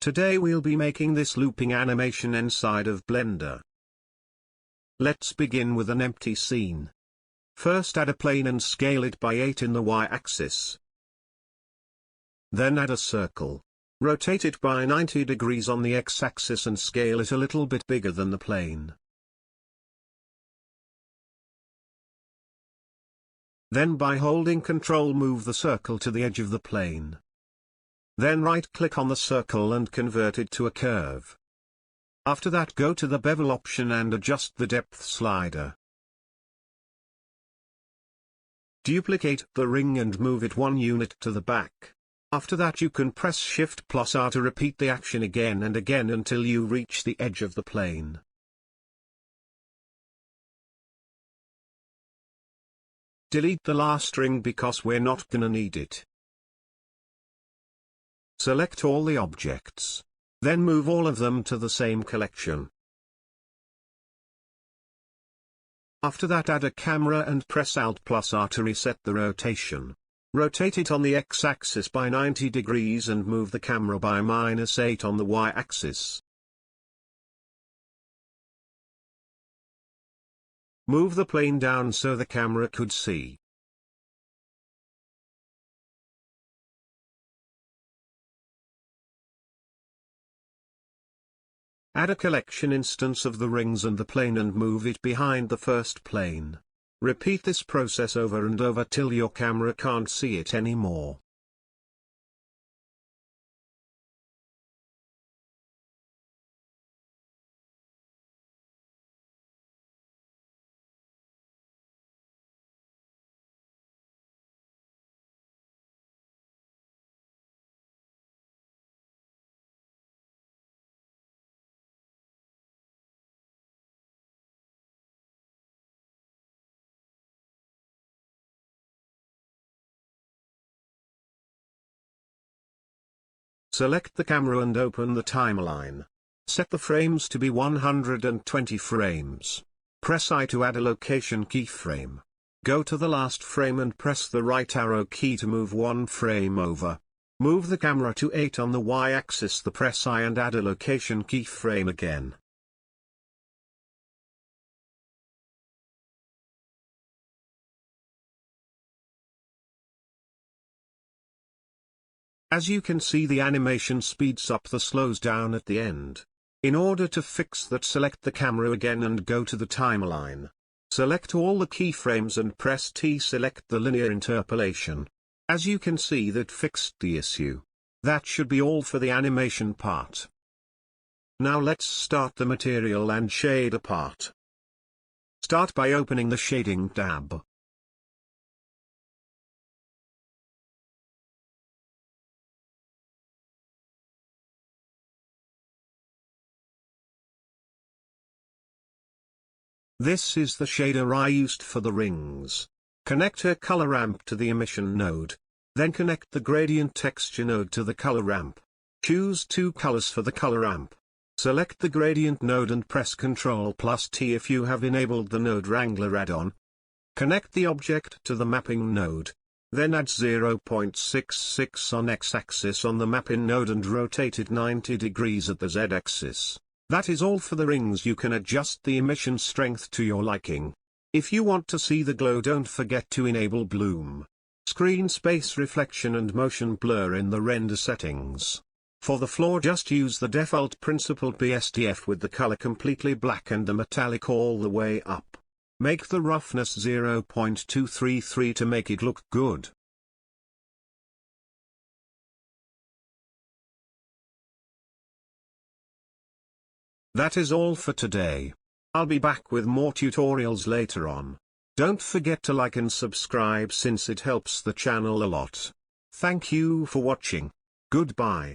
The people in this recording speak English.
Today we'll be making this looping animation inside of Blender. Let's begin with an empty scene. First add a plane and scale it by 8 in the y-axis. Then add a circle. Rotate it by 90 degrees on the x-axis and scale it a little bit bigger than the plane. Then by holding Ctrl move the circle to the edge of the plane. Then right-click on the circle and convert it to a curve. After that go to the bevel option and adjust the depth slider. Duplicate the ring and move it 1 unit to the back. After that you can press Shift+R to repeat the action again and again until you reach the edge of the plane. Delete the last ring because we're not gonna need it. Select all the objects. Then move all of them to the same collection. After that add a camera and press Alt+R to reset the rotation. Rotate it on the x-axis by 90 degrees and move the camera by -8 on the y-axis. Move the plane down so the camera could see. Add a collection instance of the rings and the plane and move it behind the first plane. Repeat this process over and over till your camera can't see it anymore. Select the camera and open the timeline. Set the frames to be 120 frames. Press I to add a location keyframe. Go to the last frame and press the right arrow key to move 1 frame over. Move the camera to 8 on the y-axis. Press I and add a location keyframe again. As you can see, the animation speeds up the slows down at the end. In order to fix that, select the camera again and go to the timeline. Select all the keyframes and press T. Select the linear interpolation. As you can see, that fixed the issue. That should be all for the animation part. Now let's start the material and shader part. Start by opening the shading tab. This is the shader I used for the rings. Connect a color ramp to the emission node. Then connect the gradient texture node to the color ramp. Choose 2 colors for the color ramp. Select the gradient node and press Ctrl+T if you have enabled the Node Wrangler add-on. Connect the object to the mapping node. Then add 0.66 on x-axis on the mapping node and rotate it 90 degrees at the z-axis. That is all for the rings. You can adjust the emission strength to your liking. If you want to see the glow, don't forget to enable bloom, screen space, reflection and motion blur in the render settings. For the floor, just use the default principle BSDF with the color completely black and the metallic all the way up. Make the roughness 0.233 to make it look good. That is all for today. I'll be back with more tutorials later on. Don't forget to like and subscribe since it helps the channel a lot. Thank you for watching. Goodbye.